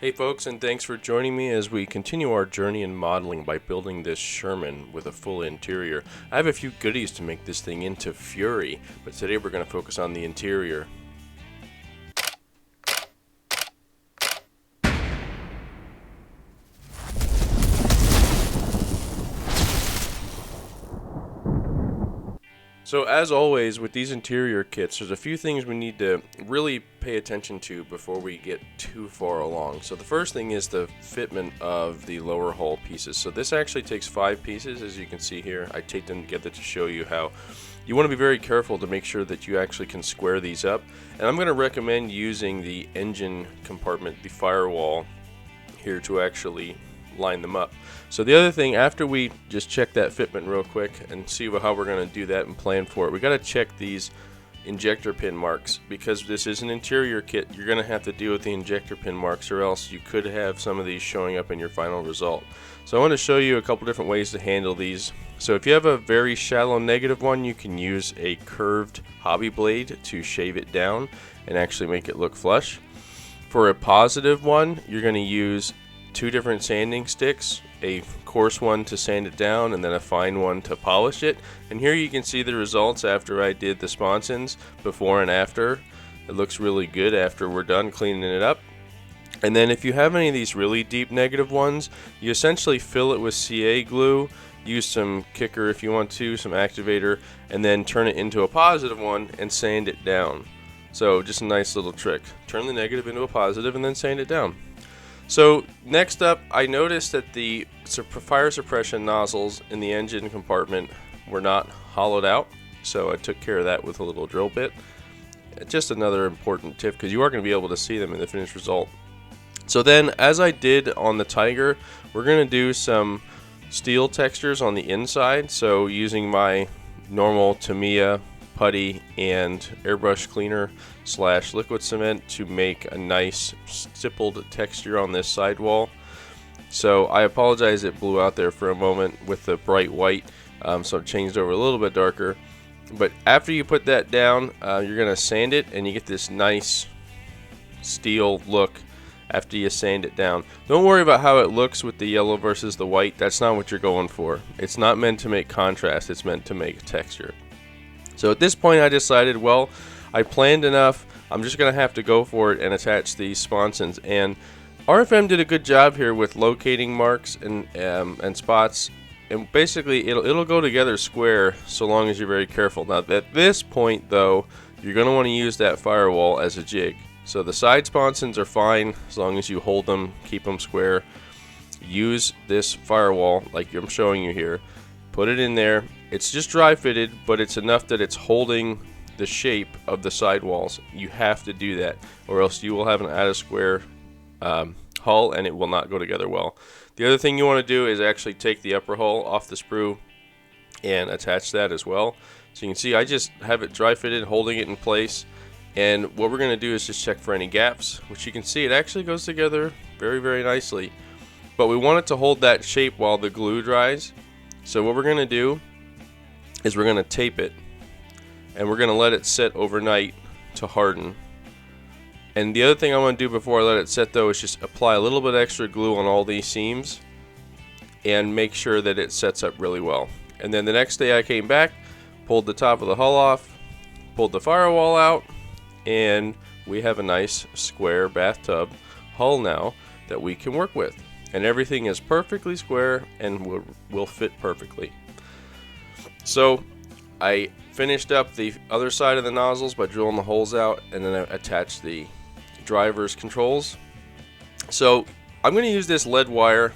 Hey folks, and thanks for joining me as we continue our journey in modeling by building this Sherman with a full interior. I have a few goodies to make this thing into fury, but today we're going to focus on the interior. So as always with these interior kits, there's a few things we need to really pay attention to before we get too far along. So the first thing is the fitment of the lower hull pieces. So this actually takes 5 pieces, as you can see here. I taped them together to show you how you want to be very careful to make sure that you actually can square these up. And I'm going to recommend using the engine compartment, the firewall here, to actually line them up. So the other thing, after we just check that fitment real quick and see how we're going to do that and plan for it, we got to check these injector pin marks. Because this is an interior kit, you're going to have to deal with the injector pin marks, or else you could have some of these showing up in your final result. So I want to show you a couple different ways to handle these. So if you have a very shallow negative one, you can use a curved hobby blade to shave it down and actually make it look flush. For a positive one, you're going to use 2 different sanding sticks, a coarse one to sand it down and then a fine one to polish it. And here you can see the results after I did the sponsons, before and after. It looks really good after we're done cleaning it up. And then if you have any of these really deep negative ones, you essentially fill it with CA glue, use some kicker if you want to, some activator, and then turn it into a positive one and sand it down. So just a nice little trick. Turn the negative into a positive and then sand it down. So next up, I noticed that the fire suppression nozzles in the engine compartment were not hollowed out, so I took care of that with a little drill bit. Just another important tip, because you are going to be able to see them in the finished result. So then, as I did on the Tiger, we're going to do some steel textures on the inside. So using my normal Tamiya putty and airbrush cleaner / liquid cement to make a nice stippled texture on this sidewall. So I apologize, it blew out there for a moment with the bright white, so it changed over a little bit darker. But after you put that down, you're going to sand it and you get this nice steel look after you sand it down. Don't worry about how it looks with the yellow versus the white. That's not what you're going for. It's not meant to make contrast, it's meant to make texture. So at this point I decided, well, I planned enough, I'm just going to have to go for it and attach these sponsons. And RFM did a good job here with locating marks and spots. And basically it'll go together square so long as you're very careful. Now at this point though, you're going to want to use that firewall as a jig. So the side sponsons are fine as long as you hold them, keep them square. Use this firewall like I'm showing you here. Put it in there. It's just dry fitted, but it's enough that it's holding the shape of the sidewalls. You have to do that, or else you will have an out of square hull and it will not go together well. The other thing you want to do is actually take the upper hull off the sprue and attach that as well. So you can see I just have it dry fitted, holding it in place. And what we're going to do is just check for any gaps, which you can see it actually goes together very, very nicely. But we want it to hold that shape while the glue dries. So what we're going to do is we're going to tape it, and we're going to let it sit overnight to harden. And the other thing I want to do before I let it set though is just apply a little bit extra glue on all these seams and make sure that it sets up really well. And then the next day I came back, pulled the top of the hull off, pulled the firewall out, and we have a nice square bathtub hull now that we can work with. And everything is perfectly square and will fit perfectly. So I finished up the other side of the nozzles by drilling the holes out, and then I attached the driver's controls. So I'm going to use this lead wire,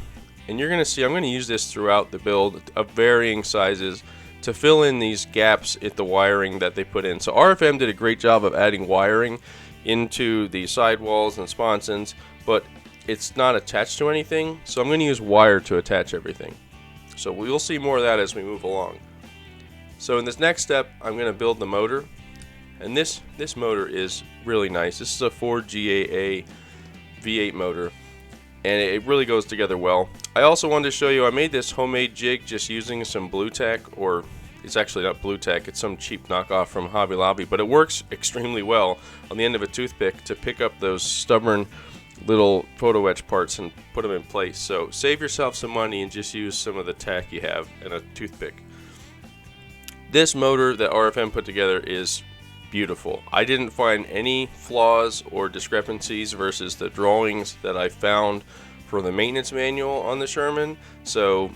and you're going to see I'm going to use this throughout the build of varying sizes to fill in these gaps at the wiring that they put in. So RFM did a great job of adding wiring into the sidewalls and sponsons, but it's not attached to anything, so I'm going to use wire to attach everything. So we'll see more of that as we move along. So in this next step, I'm going to build the motor, and this motor is really nice. This is a 4GAA V8 motor, and it really goes together well. I also wanted to show you I made this homemade jig just using some blue tack, or it's actually not blue tack, it's some cheap knockoff from Hobby Lobby, but it works extremely well on the end of a toothpick to pick up those stubborn little photo etch parts and put them in place. So save yourself some money and just use some of the tack you have and a toothpick. This motor that RFM put together is beautiful. I didn't find any flaws or discrepancies versus the drawings that I found for the maintenance manual on the Sherman. So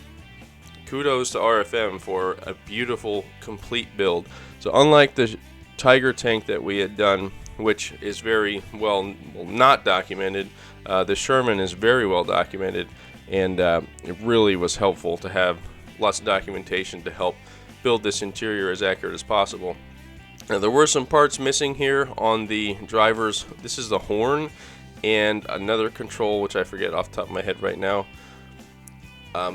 kudos to RFM for a beautiful complete build. So unlike the Tiger tank that we had done, which is very well not documented, the Sherman is very well documented, and it really was helpful to have lots of documentation to help build this interior as accurate as possible. Now, there were some parts missing here on the drivers. This is the horn and another control, which I forget off the top of my head right now.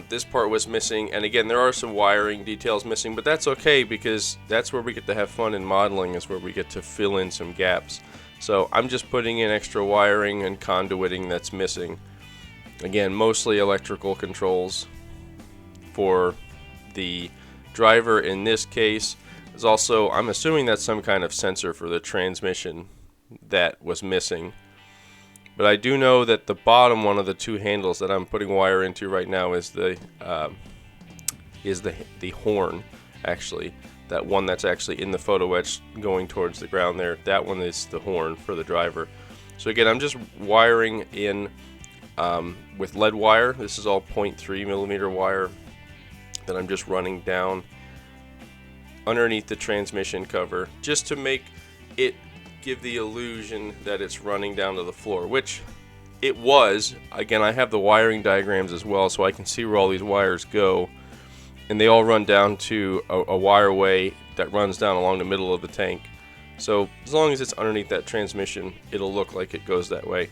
This part was missing, and again, there are some wiring details missing, but that's okay because that's where we get to have fun in modeling, is where we get to fill in some gaps. So I'm just putting in extra wiring and conduiting that's missing. Again, mostly electrical controls for the driver in this case. There's also, I'm assuming that's some kind of sensor for the transmission that was missing. But I do know that the bottom one of the two handles that I'm putting wire into right now is the horn, actually. That one that's actually in the photo etch going towards the ground there. That one is the horn for the driver. So again, I'm just wiring in with lead wire. This is all 0.3 millimeter wire that I'm just running down underneath the transmission cover, just to make it give the illusion that it's running down to the floor, which it was. Again, I have the wiring diagrams as well, so I can see where all these wires go, and they all run down to a wireway that runs down along the middle of the tank. So as long as it's underneath that transmission, it'll look like it goes that way.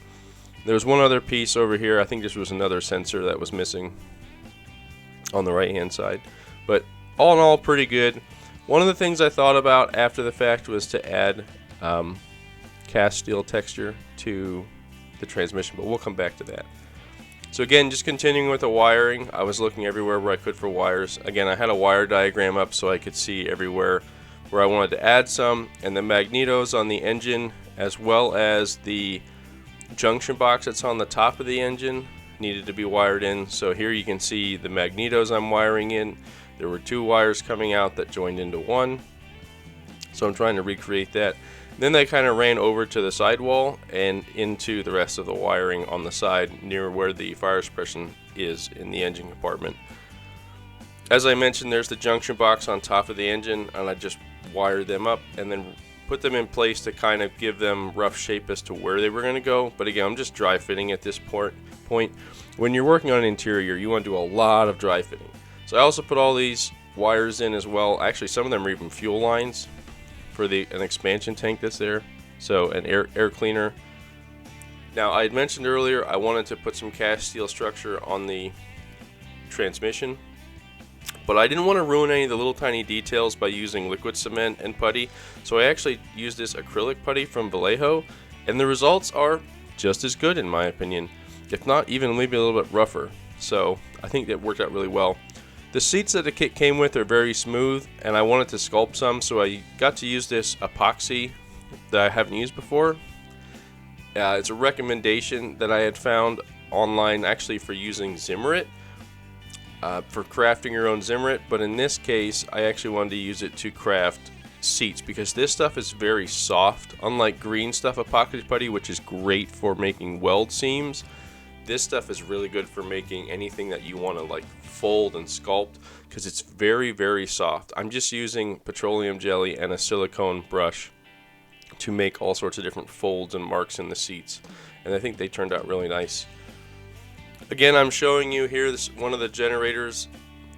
There's one other piece over here. I think this was another sensor that was missing on the right hand side, but all in all, pretty good. One of the things I thought about after the fact was to add cast steel texture to the transmission, but we'll come back to that. So again, just continuing with the wiring, I was looking everywhere where I could for wires. Again, I had a wire diagram up so I could see everywhere where I wanted to add some, and the magnetos on the engine as well as the junction box that's on the top of the engine needed to be wired in. So here you can see the magnetos I'm wiring in. There were two wires coming out that joined into one, so I'm trying to recreate that. Then they kind of ran over to the sidewall and into the rest of the wiring on the side near where the fire suppression is in the engine compartment. As I mentioned, there's the junction box on top of the engine, and I just wired them up and then put them in place to kind of give them rough shape as to where they were going to go. But again, I'm just dry fitting at this point. When you're working on an interior, you want to do a lot of dry fitting. So I also put all these wires in as well. Actually, some of them are even fuel lines for an expansion tank that's there. So an air cleaner. Now, I had mentioned earlier I wanted to put some cast steel structure on the transmission, but I didn't want to ruin any of the little tiny details by using liquid cement and putty. So I actually used this acrylic putty from Vallejo, and the results are just as good in my opinion, if not even maybe a little bit rougher. So I think that worked out really well. The seats that the kit came with are very smooth, and I wanted to sculpt some, so I got to use this epoxy that I haven't used before. It's a recommendation that I had found online actually for using Zimmerit, for crafting your own Zimmerit, but in this case I actually wanted to use it to craft seats because this stuff is very soft. Unlike green stuff epoxy putty, which is great for making weld seams, this stuff is really good for making anything that you want to like fold and sculpt because it's very, very soft. I'm just using petroleum jelly and a silicone brush to make all sorts of different folds and marks in the seats, and I think they turned out really nice. Again, I'm showing you here this one of the generators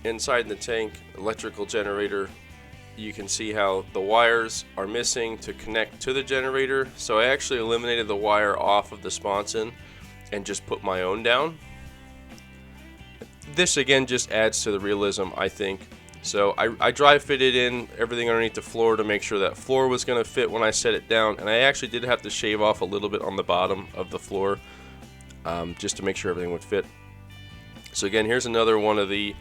inside the tank, electrical generator. You can see how the wires are missing to connect to the generator, so I actually eliminated the wire off of the sponson and just put my own down. This again just adds to the realism, I think. So I dry fitted in everything underneath the floor to make sure that floor was going to fit when I set it down, and I actually did have to shave off a little bit on the bottom of the floor just to make sure everything would fit. So again, here's another one of the,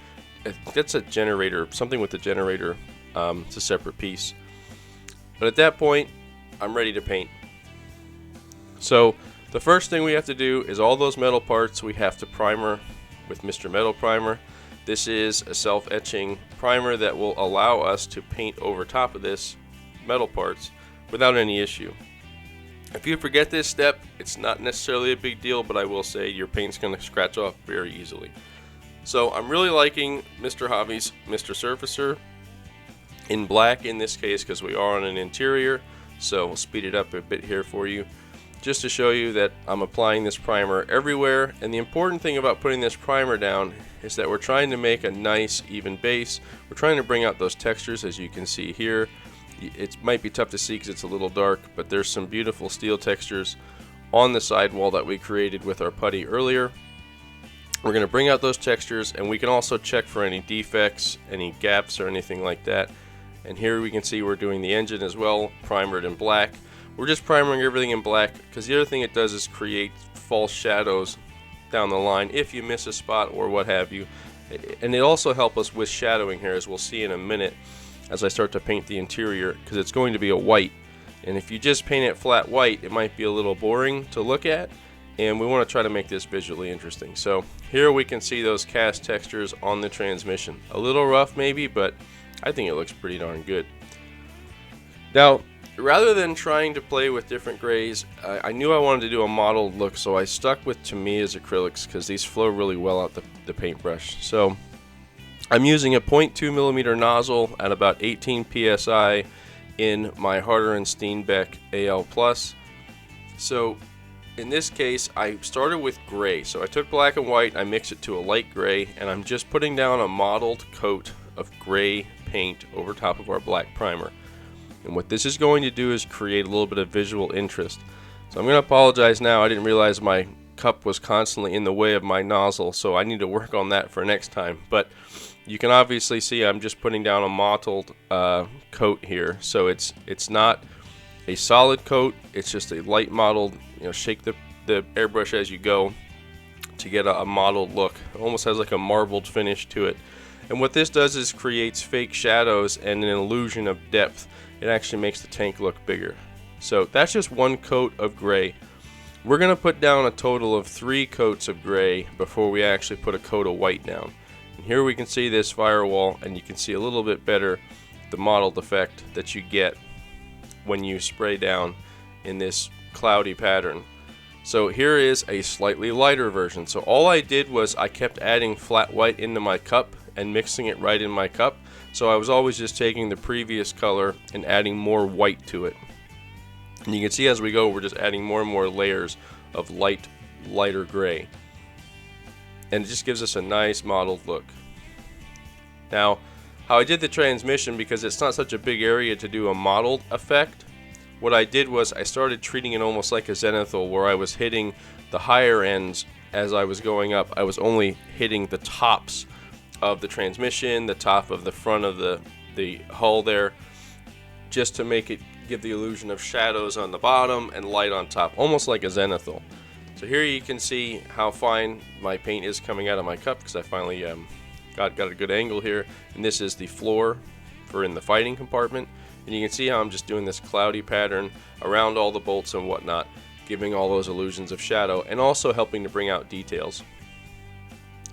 that's a generator, something with the generator. It's a separate piece. But at that point, I'm ready to paint. So The first thing we have to do is all those metal parts we have to primer with Mr. Metal Primer. This is a self-etching primer that will allow us to paint over top of this metal parts without any issue. If you forget this step, it's not necessarily a big deal, but I will say your paint's going to scratch off very easily. So I'm really liking Mr. Hobby's Mr. Surfacer in black in this case because we are on an interior, so we'll speed it up a bit here for you just to show you that I'm applying this primer everywhere. And the important thing about putting this primer down is that we're trying to make a nice even base. We're trying to bring out those textures, as you can see here. It might be tough to see because it's a little dark, but there's some beautiful steel textures on the sidewall that we created with our putty earlier. We're going to bring out those textures, and we can also check for any defects, any gaps or anything like that. And here we can see we're doing the engine as well, primered in black. We're just primering everything in black because the other thing it does is create false shadows down the line if you miss a spot or what have you. And it also helps us with shadowing here, as we'll see in a minute as I start to paint the interior, because it's going to be a white. And if you just paint it flat white, it might be a little boring to look at, and we want to try to make this visually interesting. So here we can see those cast textures on the transmission. A little rough maybe, but I think it looks pretty darn good. Now, rather than trying to play with different grays, I knew I wanted to do a modeled look, so I stuck with Tamiya's acrylics because these flow really well out the paintbrush. So I'm using a 0.2mm nozzle at about 18 psi in my Harder & Steenbeck AL+. So in this case, I started with gray. So I took black and white, I mixed it to a light gray, and I'm just putting down a mottled coat of gray paint over top of our black primer. And what this is going to do is create a little bit of visual interest. So I'm going to apologize now. I didn't realize my cup was constantly in the way of my nozzle, so I need to work on that for next time. But you can obviously see I'm just putting down a mottled coat here. So it's not a solid coat, it's just a light mottled, shake the airbrush as you go to get a mottled look. It almost has like a marbled finish to it. And what this does is creates fake shadows and an illusion of depth. It actually makes the tank look bigger. So that's just one coat of gray. We're going to put down a total of 3 coats of gray before we actually put a coat of white down. And here we can see this firewall, and you can see a little bit better the mottled effect that you get when you spray down in this cloudy pattern. So here is a slightly lighter version. So all I did was I kept adding flat white into my cup and mixing it right in my cup. So I was always just taking the previous color and adding more white to it. And you can see as we go, we're just adding more and more layers of lighter gray. And it just gives us a nice mottled look. Now, how I did the transmission, because it's not such a big area to do a mottled effect, what I did was I started treating it almost like a zenithal, where I was hitting the higher ends as I was going up. I was only hitting the tops of the transmission, the top of the front of the hull there, just to make it give the illusion of shadows on the bottom and light on top, almost like a zenithal. So here you can see how fine my paint is coming out of my cup, because I finally got a good angle here. And this is the floor for in the fighting compartment, and you can see how I'm just doing this cloudy pattern around all the bolts and whatnot, giving all those illusions of shadow and also helping to bring out details.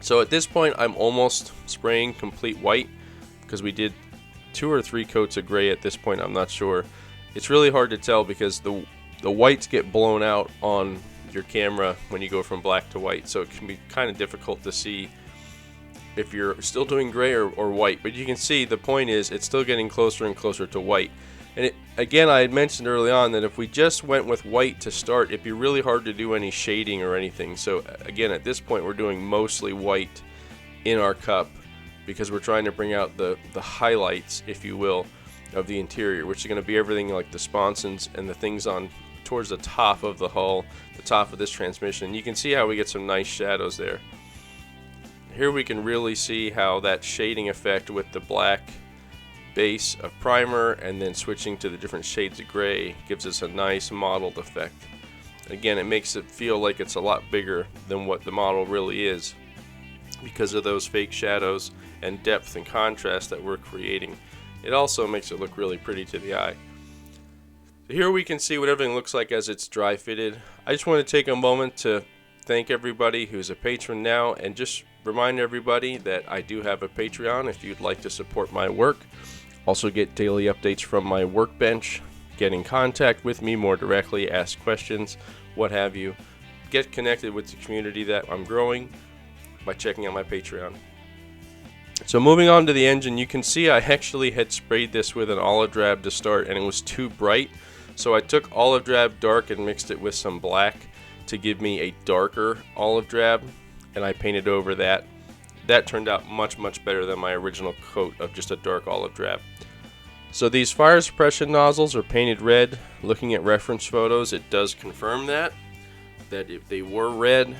So at this point I'm almost spraying complete white, because we did 2 or 3 coats of gray at this point, I'm not sure. It's really hard to tell because the whites get blown out on your camera when you go from black to white, so it can be kind of difficult to see if you're still doing gray or white. But you can see the point is it's still getting closer and closer to white. And again, I had mentioned early on that if we just went with white to start, it'd be really hard to do any shading or anything. So again, at this point we're doing mostly white in our cup, because we're trying to bring out the highlights, if you will, of the interior, which is going to be everything like the sponsons and the things on towards the top of the hull, the top of this transmission. You can see how we get some nice shadows there. Here we can really see how that shading effect with the black base of primer and then switching to the different shades of gray gives us a nice mottled effect. Again, it makes it feel like it's a lot bigger than what the model really is, because of those fake shadows and depth and contrast that we're creating. It also makes it look really pretty to the eye. So here we can see what everything looks like as it's dry fitted. I just want to take a moment to thank everybody who's a patron now, and just remind everybody that I do have a Patreon if you'd like to support my work. Also get daily updates from my workbench, get in contact with me more directly, ask questions, what have you. Get connected with the community that I'm growing by checking out my Patreon. So moving on to the engine, you can see I actually had sprayed this with an olive drab to start, and it was too bright. So I took olive drab dark and mixed it with some black to give me a darker olive drab, and I painted over that. That turned out much better than my original coat of just a dark olive drab. So these fire suppression nozzles are painted red. Looking at reference photos, it does confirm that if they were red.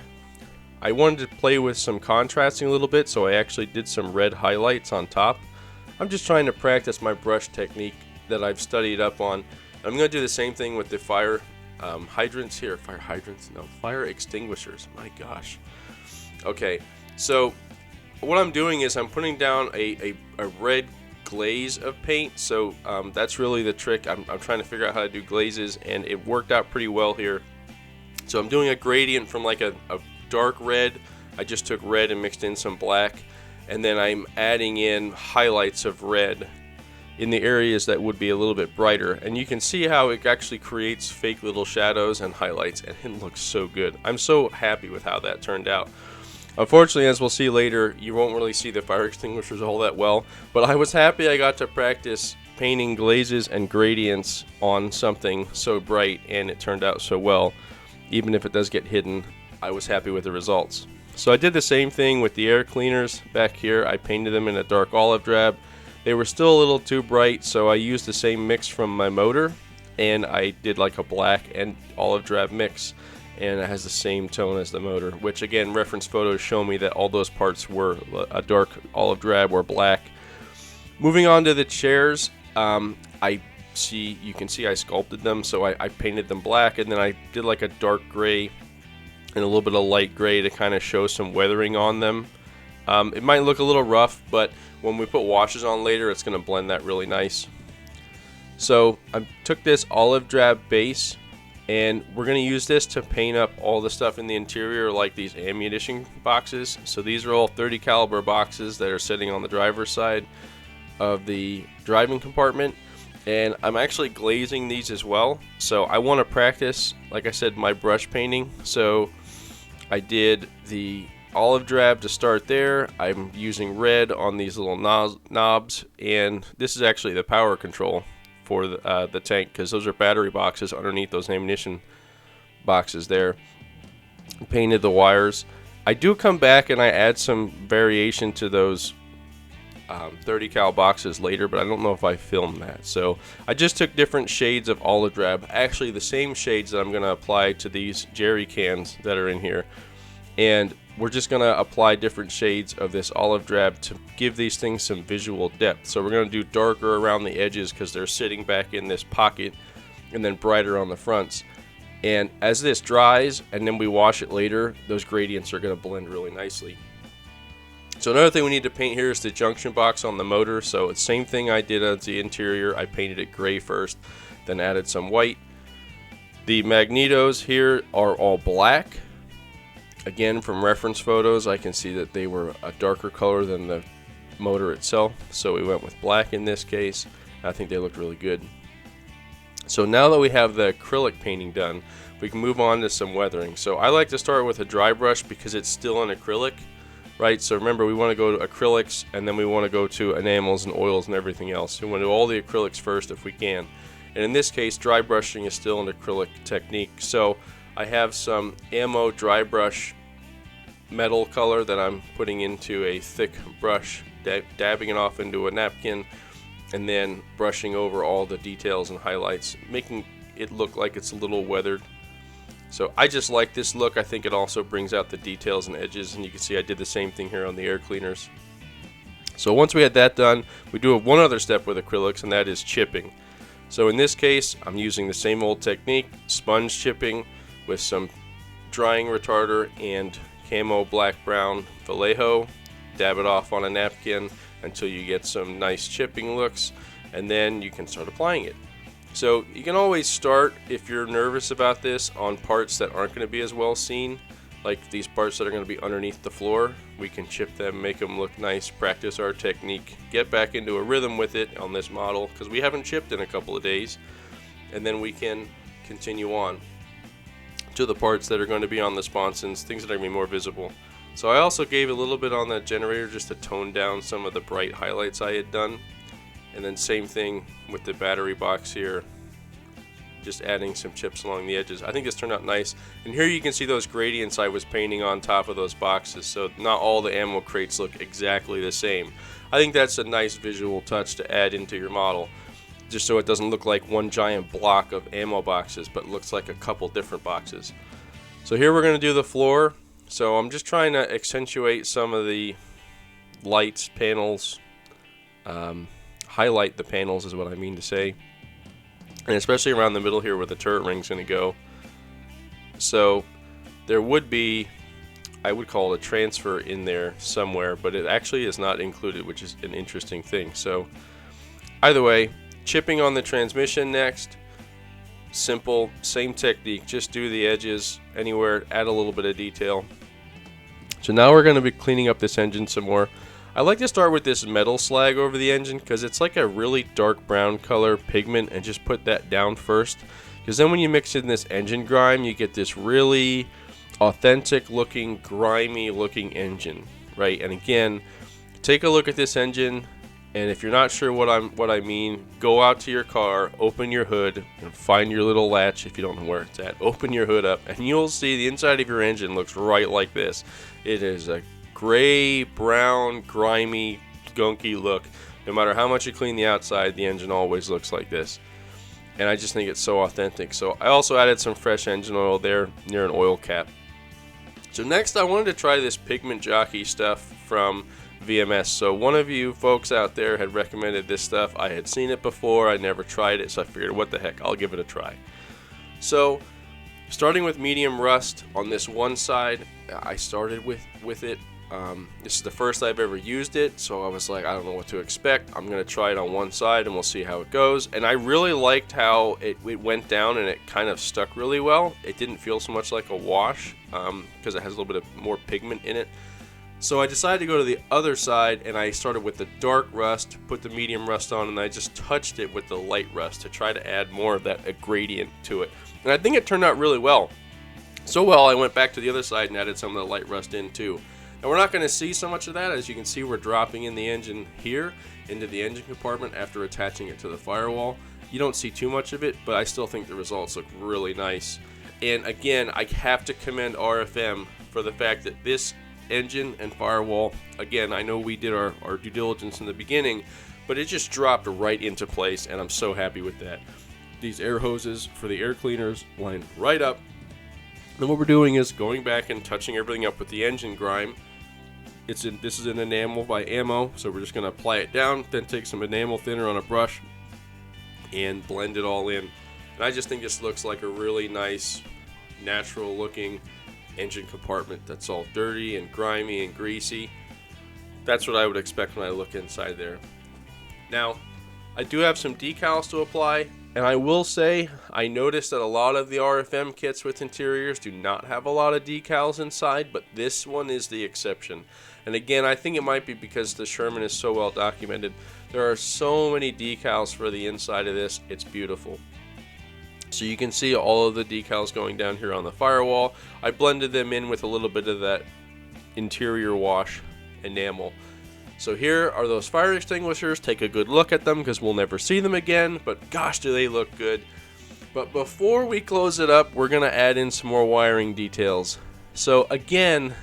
I wanted to play with some contrasting a little bit, so I actually did some red highlights on top. I'm just trying to practice my brush technique that I've studied up on. I'm going to do the same thing with the fire hydrants here. Fire extinguishers. My gosh. Okay, so what I'm doing is I'm putting down a red glaze of paint. So that's really the trick. I'm trying to figure out how to do glazes, and it worked out pretty well here. So I'm doing a gradient from like a dark red. I just took red and mixed in some black, and then I'm adding in highlights of red in the areas that would be a little bit brighter, and you can see how it actually creates fake little shadows and highlights, and it looks so good. I'm so happy with how that turned out. Unfortunately, as we'll see later, you won't really see the fire extinguishers all that well, but I was happy I got to practice painting glazes and gradients on something so bright, and it turned out so well. Even if it does get hidden, I was happy with the results. So I did the same thing with the air cleaners back here. I painted them in a dark olive drab. They were still a little too bright, so I used the same mix from my motor, and I did like a black and olive drab mix, and it has the same tone as the motor, which again, reference photos show me that all those parts were a dark olive drab or black. Moving on to the chairs, you can see I sculpted them, so I painted them black, and then I did like a dark gray and a little bit of light gray to kind of show some weathering on them. It might look a little rough, but when we put washes on later, it's going to blend that really nice. So I took this olive drab base, and we're going to use this to paint up all the stuff in the interior, like these ammunition boxes. So these are all 30 caliber boxes that are sitting on the driver's side of the driving compartment, and I'm actually glazing these as well. So I want to practice, like I said, my brush painting. So I did the olive drab to start there. I'm using red on these little knobs, and this is actually the power control for the tank, because those are battery boxes underneath those ammunition boxes there. Painted the wires. I do come back and I add some variation to those 30 cal boxes later, but I don't know if I filmed that. So I just took different shades of olive drab, actually the same shades that I'm going to apply to these jerry cans that are in here, and we're just going to apply different shades of this olive drab to give these things some visual depth. So we're going to do darker around the edges because they're sitting back in this pocket, and then brighter on the fronts. And as this dries and then we wash it later, those gradients are going to blend really nicely. So another thing we need to paint here is the junction box on the motor. So it's the same thing I did on the interior. I painted it gray first, then added some white. The magnetos here are all black. Again, from reference photos, I can see that they were a darker color than the motor itself. So we went with black in this case. I think they looked really good. So now that we have the acrylic painting done, we can move on to some weathering. So I like to start with a dry brush because it's still an acrylic, right? So remember, we want to go to acrylics, and then we want to go to enamels and oils and everything else. We want to do all the acrylics first if we can. And in this case, dry brushing is still an acrylic technique. So I have some ammo dry brush metal color that I'm putting into a thick brush, dabbing it off into a napkin, and then brushing over all the details and highlights, making it look like it's a little weathered. So I just like this look. I think it also brings out the details and edges, and you can see I did the same thing here on the air cleaners. So once we had that done, we do have one other step with acrylics, and that is chipping. So in this case, I'm using the same old technique, sponge chipping with some drying retarder and camo black brown Vallejo. Dab it off on a napkin until you get some nice chipping looks, and then you can start applying it. So you can always start, if you're nervous about this, on parts that aren't going to be as well seen, like these parts that are going to be underneath the floor. We can chip them, make them look nice, practice our technique, get back into a rhythm with it on this model, because we haven't chipped in a couple of days, and then we can continue on to the parts that are going to be on the sponsons, things that are going to be more visible. So I also gave a little bit on the generator just to tone down some of the bright highlights I had done. And then same thing with the battery box here, just adding some chips along the edges. I think this turned out nice. And here you can see those gradients I was painting on top of those boxes, so not all the ammo crates look exactly the same. I think that's a nice visual touch to add into your model, just so it doesn't look like one giant block of ammo boxes, but looks like a couple different boxes. So here we're going to do the floor. So I'm just trying to accentuate some of the lights, panels, highlight the panels is what I mean to say, and especially around the middle here where the turret ring's going to go. So there would be, I would call it a transfer in there somewhere, but it actually is not included, which is an interesting thing. So either way, chipping on the transmission next. Simple, same technique, just do the edges anywhere, add a little bit of detail. So now we're going to be cleaning up this engine some more. I like to start with this metal slag over the engine because it's like a really dark brown color pigment, and just put that down first, because then when you mix in this engine grime, you get this really authentic looking, grimy looking engine, right? And again, take a look at this engine, and if you're not sure what I mean, go out to your car, open your hood, and find your little latch if you don't know where it's at. Open your hood up, and you'll see the inside of your engine looks right like this. It is a gray, brown, grimy, gunky look. No matter how much you clean the outside, the engine always looks like this. And I just think it's so authentic. So I also added some fresh engine oil there near an oil cap. So next I wanted to try this Pigment jockey stuff from VMS. So one of you folks out there had recommended this stuff. I had seen it before, I never tried it, so I figured, what the heck, I'll give it a try. So starting with medium rust on this one side, I started with it. This is the first I've ever used it, so I was like, I don't know what to expect. I'm going to try it on one side and we'll see how it goes. And I really liked how it went down and it kind of stuck really well. It didn't feel so much like a wash because it has a little bit of more pigment in it. So I decided to go to the other side, and I started with the dark rust, put the medium rust on, and I just touched it with the light rust to try to add more of that gradient to it. And I think it turned out really well. So well, I went back to the other side and added some of the light rust in too. And we're not going to see so much of that. As you can see, we're dropping in the engine here into the engine compartment after attaching it to the firewall. You don't see too much of it, but I still think the results look really nice. And again, I have to commend RFM for the fact that this engine and firewall, again, I know we did our due diligence in the beginning, but it just dropped right into place, and I'm so happy with that. These air hoses for the air cleaners line right up. And what we're doing is going back and touching everything up with the engine grime. This is an enamel by Ammo, so we're just going to apply it down, then take some enamel thinner on a brush and blend it all in. And I just think this looks like a really nice, natural looking engine compartment that's all dirty and grimy and greasy. That's what I would expect when I look inside there. Now, I do have some decals to apply, and I will say I noticed that a lot of the RFM kits with interiors do not have a lot of decals inside, but this one is the exception. And again, I think it might be because the Sherman is so well documented. There are so many decals for the inside of this, it's beautiful. So you can see all of the decals going down here on the firewall. I blended them in with a little bit of that interior wash enamel. So here are those fire extinguishers. Take a good look at them because we'll never see them again, but gosh, do they look good. But before we close it up, we're going to add in some more wiring details. So again,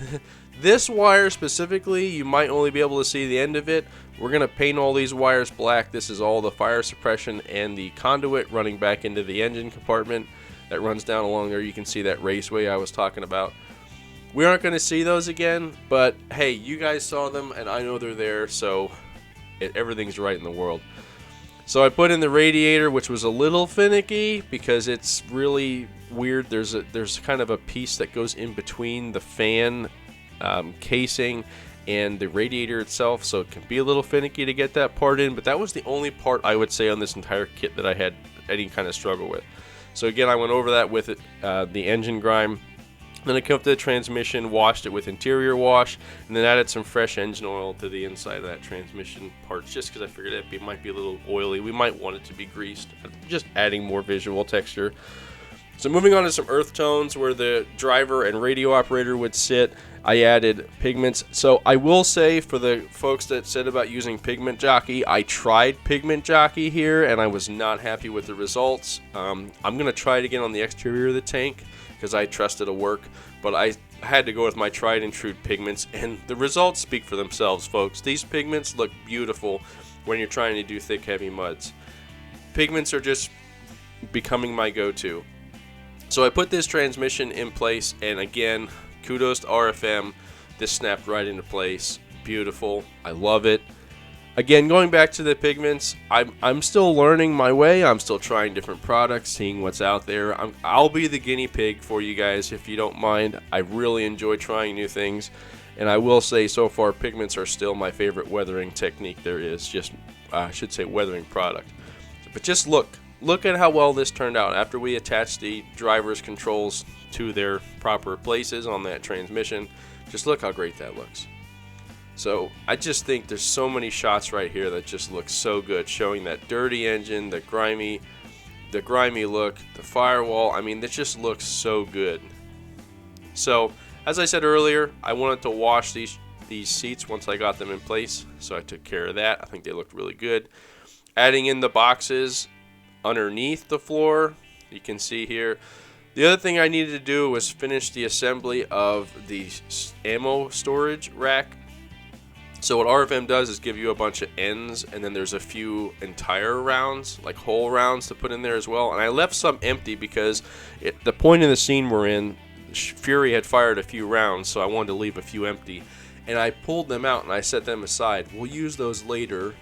this wire specifically, you might only be able to see the end of it. We're going to paint all these wires black. This is all the fire suppression and the conduit running back into the engine compartment that runs down along there. You can see that raceway I was talking about. We aren't going to see those again, but hey, you guys saw them and I know they're there, so everything's right in the world. So I put in the radiator, which was a little finicky because it's really weird. There's kind of a piece that goes in between the fan casing and the radiator itself, so it can be a little finicky to get that part in, but that was the only part I would say on this entire kit that I had any kind of struggle with. So again, I went over that with the engine grime. Then I came up to the transmission, washed it with interior wash, and then added some fresh engine oil to the inside of that transmission parts, just because I figured it might be a little oily. We might want it to be greased, just adding more visual texture. So moving on to some earth tones where the driver and radio operator would sit, I added pigments. So I will say, for the folks that said about using Pigment Jockey, I tried Pigment Jockey here and I was not happy with the results. I'm going to try it again on the exterior of the tank because I trust it'll work, but I had to go with my tried and true pigments, and the results speak for themselves, folks. These pigments look beautiful when you're trying to do thick, heavy muds. Pigments are just becoming my go-to. So I put this transmission in place, and again, kudos to RFM. This snapped right into place. Beautiful. I love it. Again, going back to the pigments, I'm still learning my way. I'm still trying different products, seeing what's out there. I'll be the guinea pig for you guys if you don't mind. I really enjoy trying new things, and I will say so far pigments are still my favorite weathering technique there is. Just I should say weathering product. But just look at how well this turned out after we attached the driver's controls to their proper places on that transmission. Just look how great that looks. So I just think there's so many shots right here that just look so good, showing that dirty engine, the grimy look, the firewall. I mean, this just looks so good. So as I said earlier, I wanted to wash these seats once I got them in place, so I took care of that. I think they looked really good. Adding in the boxes underneath the floor, you can see here. The other thing I needed to do was finish the assembly of the ammo storage rack. So what RFM does is give you a bunch of ends, and then there's a few entire rounds, like whole rounds, to put in there as well. And I left some empty because the point in the scene we're in, Fury had fired a few rounds, so I wanted to leave a few empty. And I pulled them out and I set them aside. We'll use those later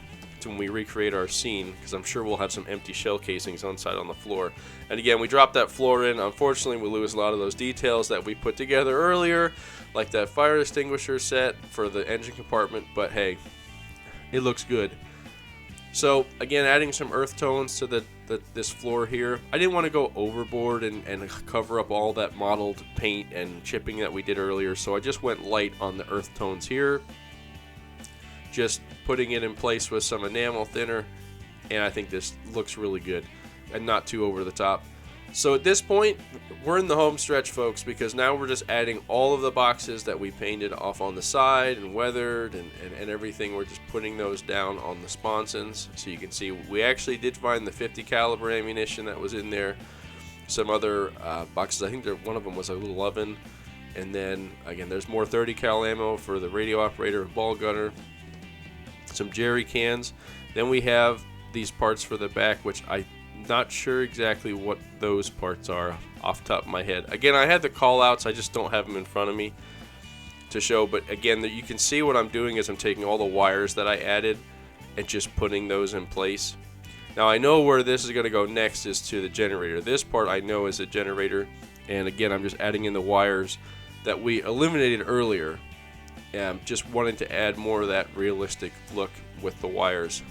when we recreate our scene, because I'm sure we'll have some empty shell casings on the floor. And again, we dropped that floor in. Unfortunately, we lose a lot of those details that we put together earlier, like that fire extinguisher set for the engine compartment, but hey, it looks good. So again, adding some earth tones to this floor here. I didn't want to go overboard and cover up all that mottled paint and chipping that we did earlier, so I just went light on the earth tones here, just putting it in place with some enamel thinner, and I think this looks really good and not too over the top. So at this point, we're in the home stretch, folks, because now we're just adding all of the boxes that we painted off on the side and weathered and everything. We're just putting those down on the sponsons. So you can see we actually did find the 50 caliber ammunition that was in there. Some other boxes, I think one of them was a little oven. And then, again, there's more 30 cal ammo for the radio operator and ball gunner. Some jerry cans. Then we have these parts for the back, which I'm not sure exactly what those parts are off the top of my head. Again, I had the call outs, I just don't have them in front of me to show, but again, you can see what I'm doing is I'm taking all the wires that I added and just putting those in place. Now I know where this is going to go next is to the generator. This part I know is a generator, and again, I'm just adding in the wires that we eliminated earlier. Just wanting to add more of that realistic look with the wires.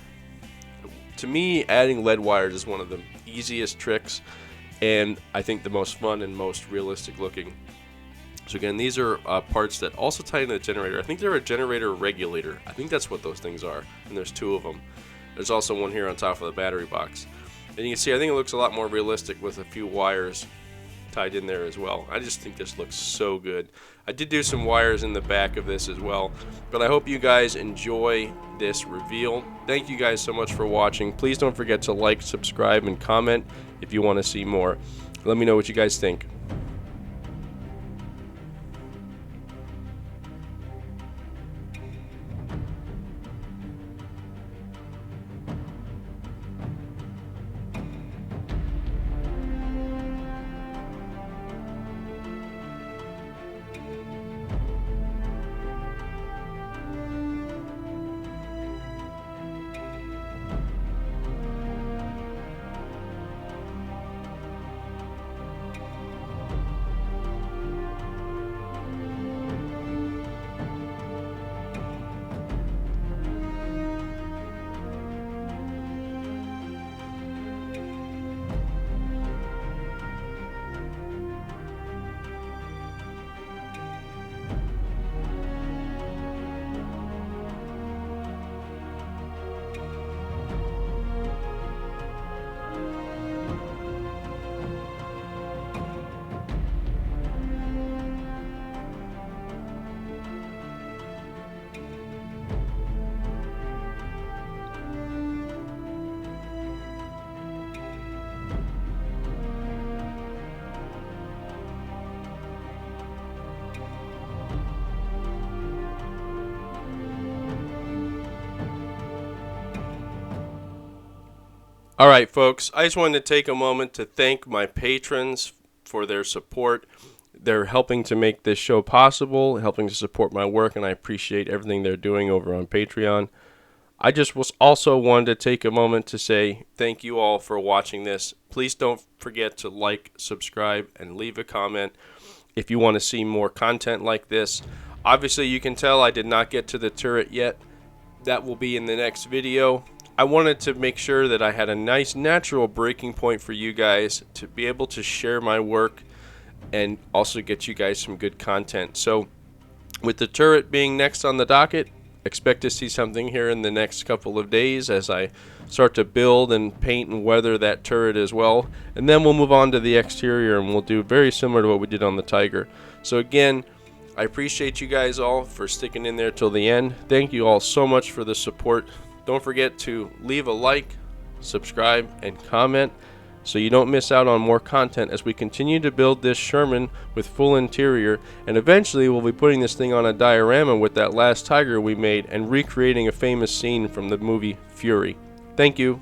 To me, adding lead wires is one of the easiest tricks, and I think the most fun and most realistic looking. So again, these are parts that also tie into the generator. I think they're a generator regulator. I think that's what those things are, and there's two of them. There's also one here on top of the battery box. And you can see, I think it looks a lot more realistic with a few wires tied in there as well. I just think this looks so good. I did do some wires in the back of this as well, but I hope you guys enjoy this reveal. Thank you guys so much for watching. Please don't forget to like, subscribe, and comment if you want to see more. Let me know what you guys think. Alright folks, I just wanted to take a moment to thank my patrons for their support. They're helping to make this show possible, helping to support my work, and I appreciate everything they're doing over on Patreon. I just was also wanted to take a moment to say thank you all for watching this. Please don't forget to like, subscribe, and leave a comment if you want to see more content like this. Obviously, you can tell I did not get to the turret yet. That will be in the next video. I wanted to make sure that I had a nice natural breaking point for you guys to be able to share my work and also get you guys some good content. So with the turret being next on the docket, expect to see something here in the next couple of days as I start to build and paint and weather that turret as well. And then we'll move on to the exterior and we'll do very similar to what we did on the Tiger. So again, I appreciate you guys all for sticking in there till the end. Thank you all so much for the support. Don't forget to leave a like, subscribe, and comment so you don't miss out on more content as we continue to build this Sherman with full interior, and eventually we'll be putting this thing on a diorama with that last Tiger we made and recreating a famous scene from the movie Fury. Thank you.